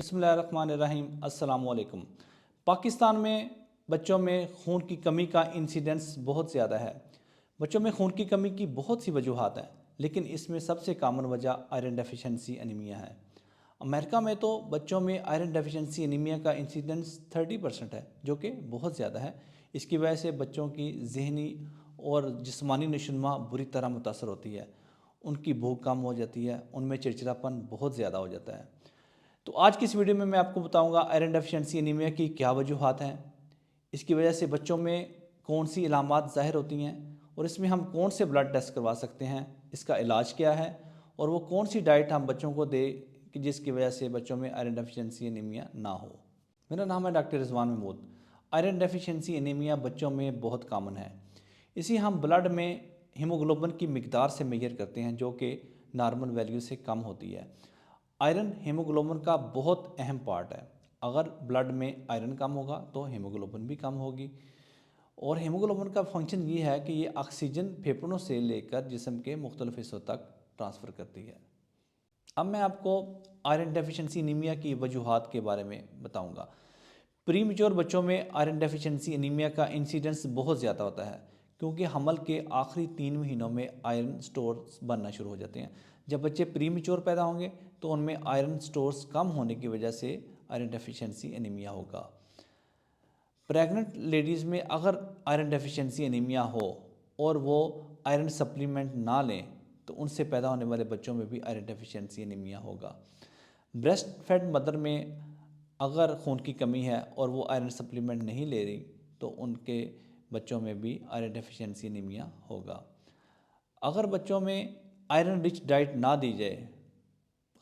बिस्मिल्लाहिर्रहमानिर्रहीम। अस्सलाम वालेकुम। पाकिस्तान में बच्चों में खून की कमी का इंसिडेंस बहुत ज़्यादा है। बच्चों में खून की कमी की बहुत सी वजूहात हैं, लेकिन इसमें सबसे कॉमन वजह आयरन डेफिशिएंसी एनीमिया है। अमेरिका में तो बच्चों में आयरन डेफिशिएंसी एनीमिया का इंसिडेंस 30% है, जो कि बहुत ज़्यादा है। इसकी वजह से बच्चों की जहनी और जिस्मानी नशोनुमा बुरी तरह मुतासर होती है। उनकी भूख कम हो जाती है, उनमें चिड़चिड़ापन बहुत ज़्यादा हो जाता है। तो आज की इस वीडियो में मैं आपको बताऊंगा आयरन डेफिशिएंसी एनीमिया की क्या वजूहात हैं, इसकी वजह से बच्चों में कौन सी इलामात ज़ाहिर होती हैं और इसमें हम कौन से ब्लड टेस्ट करवा सकते हैं, इसका इलाज क्या है और वो कौन सी डाइट हम बच्चों को दें कि जिसकी वजह से बच्चों में आयरन डेफिशिएंसी एनीमिया ना हो। मेरा नाम है doctor Rizwan Mahmood. Iron deficiency anaemia बच्चों में बहुत कॉमन है। इसी हम ब्लड में हीमोग्लोबिन की मिकदार से मेजर करते हैं, जो कि नॉर्मल वैल्यू से कम होती है। आयरन हीमोग्लोबिन का बहुत अहम पार्ट है। अगर ब्लड में आयरन कम होगा तो हीमोग्लोबिन भी कम होगी। और हीमोग्लोबिन का फंक्शन ये है कि ये ऑक्सीजन फेफड़ों से लेकर जिस्म के मुख्तलिफ हिस्सों तक ट्रांसफ़र करती है। अब मैं आपको आयरन डेफिशिएंसी एनीमिया की वजूहात के बारे में बताऊंगा। प्री मेच्योर बच्चों में आयरन डेफिशिएंसी एनीमिया का इंसिडेंस बहुत ज़्यादा होता है, क्योंकि हमल के आखिरी 3 महीनों में आयरन स्टोर्स बनना शुरू हो जाते हैं। जब बच्चे प्री मेच्योर पैदा होंगे तो उनमें आयरन स्टोर्स कम होने की वजह से आयरन डेफिशिएंसी एनीमिया होगा। प्रेग्नेंट लेडीज़ में अगर आयरन डेफिशिएंसी एनीमिया हो और वो आयरन सप्लीमेंट ना लें तो उनसे पैदा होने वाले बच्चों में भी आयरन डेफिशिएंसी एनीमिया होगा। ब्रेस्ट फेड मदर में अगर खून की कमी है और वो आयरन सप्लीमेंट नहीं ले रही तो उनके बच्चों में भी आयरन डेफिशिएंसी एनीमिया होगा। अगर बच्चों में आयरन रिच डाइट ना दी जाए,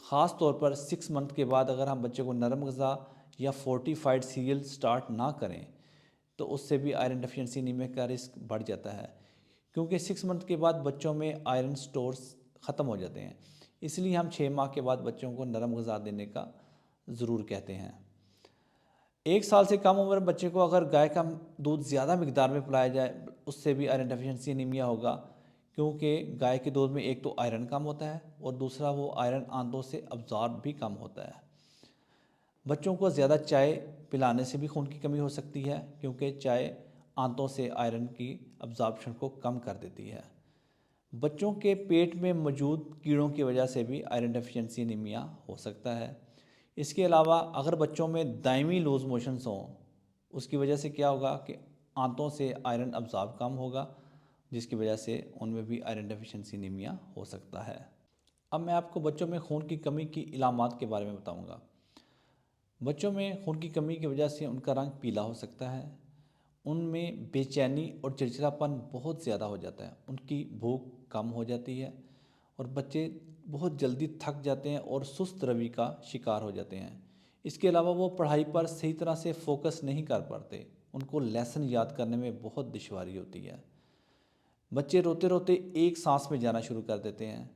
ख़ास तौर पर 6 मंथ के बाद अगर हम बच्चे को नरम ग़िज़ा या फोर्टिफाइड सीरियल स्टार्ट ना करें तो उससे भी आयरन डेफिशिएंसी एनीमिया का रिस्क बढ़ जाता है, क्योंकि 6 मंथ के बाद बच्चों में आयरन स्टोर्स ख़त्म हो जाते हैं। इसलिए हम 6 माह के बाद बच्चों को नरम ग़िज़ा देने का ज़रूर कहते हैं। 1 साल से कम उम्र बच्चे को अगर गाय का दूध ज़्यादा मिकदार में पिलाया जाए उससे भी आयरन डेफिशिएंसी एनीमिया होगा, क्योंकि गाय के दूध में एक तो आयरन कम होता है और दूसरा वो आयरन आंतों से अब्जॉर्ब भी कम होता है। बच्चों को ज़्यादा चाय पिलाने से भी खून की कमी हो सकती है, क्योंकि चाय आंतों से आयरन की अब्जॉर्प्शन को कम कर देती है। बच्चों के पेट में मौजूद कीड़ों की वजह से भी आयरन डेफिशिएंसी एनीमिया हो सकता है। इसके अलावा अगर बच्चों में दायमी लूज़ मोशंस हों, उसकी वजह से क्या होगा कि आंतों से आयरन अब्जॉर्ब कम होगा, जिसकी वजह से उनमें भी आयरन डेफिशिएंसी एनीमिया हो सकता है। अब मैं आपको बच्चों में खून की कमी की इलामात के बारे में बताऊंगा। बच्चों में खून की कमी की वजह से उनका रंग पीला हो सकता है, उनमें बेचैनी और चिड़चिड़ापन बहुत ज़्यादा हो जाता है, उनकी भूख कम हो जाती है और बच्चे बहुत जल्दी थक जाते हैं और सुस्त रवि का शिकार हो जाते हैं। इसके अलावा वो पढ़ाई पर सही तरह से फोकस नहीं कर पाते, उनको लेसन याद करने में बहुत दुश्वारी होती है। बच्चे रोते रोते एक सांस में जाना शुरू कर देते हैं।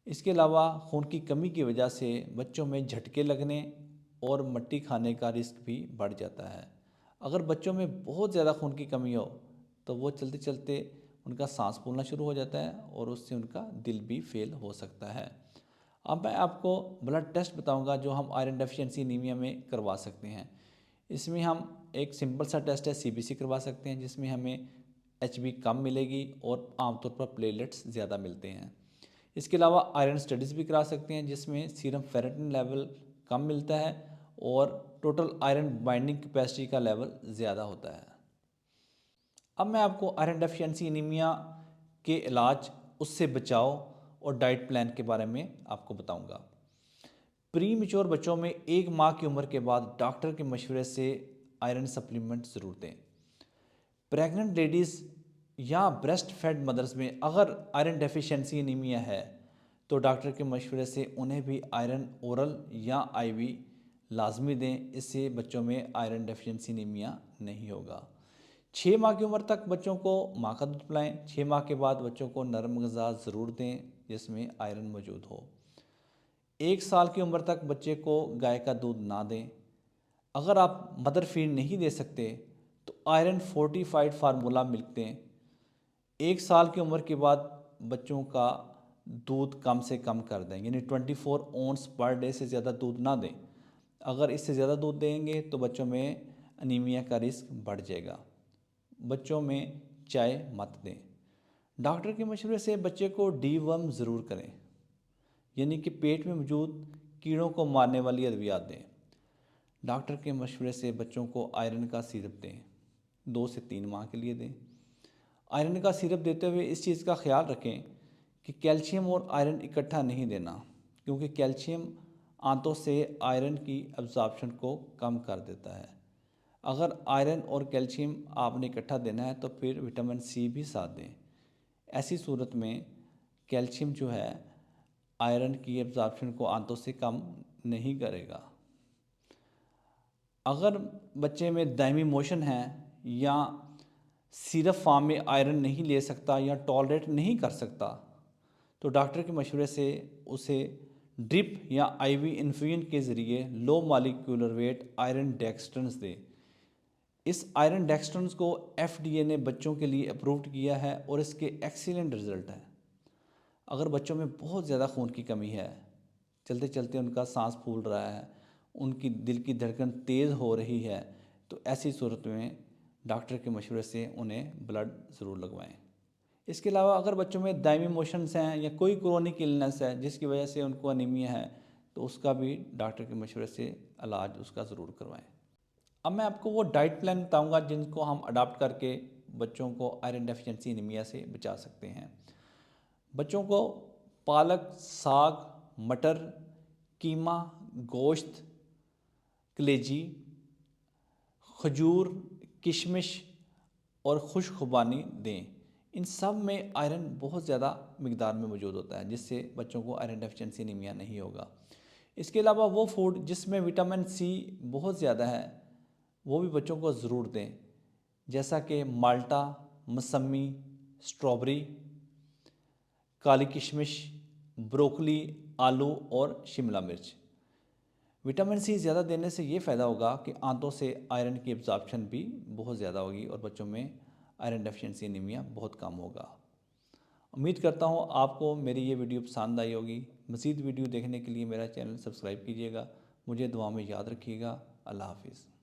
इसके अलावा खून की कमी की वजह से बच्चों में झटके लगने और मट्टी खाने का रिस्क भी बढ़ जाता है। अगर बच्चों में बहुत ज़्यादा खून की कमी हो तो वो चलते चलते उनका सांस फूलना शुरू हो जाता है और उससे उनका दिल भी फेल हो सकता है। अब मैं आपको ब्लड टेस्ट बताऊंगा जो हम आयरन डेफिशिएंसी एनीमिया में करवा सकते हैं। इसमें हम एक सिंपल सा टेस्ट है सीबीसी करवा सकते हैं, जिसमें हमें एचबी कम मिलेगी और आमतौर पर प्लेटलेट्स ज़्यादा मिलते हैं। इसके अलावा आयरन स्टडीज़ भी करा सकते हैं, जिसमें सीरम फेरेटिन लेवल कम मिलता है और टोटल आयरन बाइंडिंग कैपेसिटी का लेवल ज़्यादा होता है। अब मैं आपको आयरन डेफिशिएंसी एनीमिया के इलाज, उससे बचाव और डाइट प्लान के बारे में आपको बताऊंगा। प्री मेच्योर बच्चों में 1 माह की उम्र के बाद डॉक्टर के मशवरे से आयरन सप्लीमेंट ज़रूर दें। प्रेग्नेंट लेडीज़ या ब्रेस्ट फेड मदर्स में अगर आयरन डेफिशिएंसी एनीमिया है तो डॉक्टर के मशवरे से उन्हें भी आयरन ओरल या आईवी लाजमी दें। इससे बच्चों में आयरन डेफिशिएंसी एनीमिया नहीं होगा। 6 माह की उम्र तक बच्चों को माँ का दूध पिलाएं। 6 माह के बाद बच्चों को नरम ग़िज़ा ज़रूर दें जिसमें आयरन मौजूद हो। 1 साल की उम्र तक बच्चे को गाय का दूध ना दें। अगर आप मदर फीड नहीं दे सकते तो आयरन फोर्टिफाइड फार्मूला मिल्क दें। 1 साल की उम्र के बाद बच्चों का दूध कम से कम कर दें, यानी 24 ओंस पर डे से ज़्यादा दूध ना दें। अगर इससे ज़्यादा दूध देंगे तो बच्चों में अनीमिया का रिस्क बढ़ जाएगा। बच्चों में चाय मत दें। डॉक्टर के मशवरे से बच्चे को डीवर्म ज़रूर करें, यानी कि पेट में मौजूद कीड़ों को मारने वाली अद्वियात दें। डॉक्टर के मशवरे से बच्चों को आयरन का सिरप दें, 2 से 3 माह के लिए दें। आयरन का सिरप देते हुए इस चीज़ का ख्याल रखें कि कैल्शियम और आयरन इकट्ठा नहीं देना, क्योंकि कैल्शियम आंतों से आयरन की अब्जॉर्प्शन को कम कर देता है। अगर आयरन और कैल्शियम आपने इकट्ठा देना है तो फिर विटामिन सी भी साथ दें। ऐसी सूरत में कैल्शियम जो है आयरन की एब्जॉर्प्शन को आंतों से कम नहीं करेगा। अगर बच्चे में दायमी मोशन है या सिरप फॉर्म में आयरन नहीं ले सकता या टॉलरेट नहीं कर सकता, तो डॉक्टर के मशवरे से उसे ड्रिप या आईवी इन्फ्यूजन के ज़रिए लो मॉलिक्यूलर वेट आयरन डेक्स्ट्रंस दें। इस आयरन डेक्स्ट्रंस को FDA ने बच्चों के लिए अप्रूव्ड किया है और इसके एक्सीलेंट रिजल्ट हैं। अगर बच्चों में बहुत ज़्यादा खून की कमी है, चलते चलते उनका सांस फूल रहा है, उनकी दिल की धड़कन तेज़ हो रही है, तो ऐसी सूरत में डॉक्टर के मशवरे से उन्हें ब्लड ज़रूर लगवाएं। इसके अलावा अगर बच्चों में दायमी मोशंस हैं या कोई क्रोनिक इलनेस है जिसकी वजह से उनको अनीमिया है, तो उसका भी डॉक्टर के मशवरे से इलाज उसका ज़रूर करवाएं। अब मैं आपको वो डाइट प्लान बताऊंगा जिनको हम अडॉप्ट करके बच्चों को आयरन डेफिशिएंसी एनीमिया से बचा सकते हैं। बच्चों को पालक, साग, मटर, कीमा, गोश्त, कलेजी, खजूर, किशमिश और खुश्क खुबानी दें। इन सब में आयरन बहुत ज़्यादा मिकदार में मौजूद होता है, जिससे बच्चों को आयरन डेफिशिएंसी एनीमिया नहीं होगा। इसके अलावा वो फूड जिसमें विटामिन सी बहुत ज़्यादा है वो भी बच्चों को ज़रूर दें, जैसा कि माल्टा, मौसमी, स्ट्रॉबेरी, काली किशमिश, ब्रोकली, आलू और शिमला मिर्च। विटामिन सी ज़्यादा देने से ये फ़ायदा होगा कि आंतों से आयरन की एब्जॉर्प्शन भी बहुत ज़्यादा होगी और बच्चों में आयरन डेफिशिएंसी एनीमिया बहुत कम होगा। उम्मीद करता हूँ आपको मेरी ये वीडियो पसंद आई होगी। मज़ीद वीडियो देखने के लिए मेरा चैनल सब्सक्राइब कीजिएगा। मुझे दुआ में याद रखिएगा। अल्लाह हाफिज़।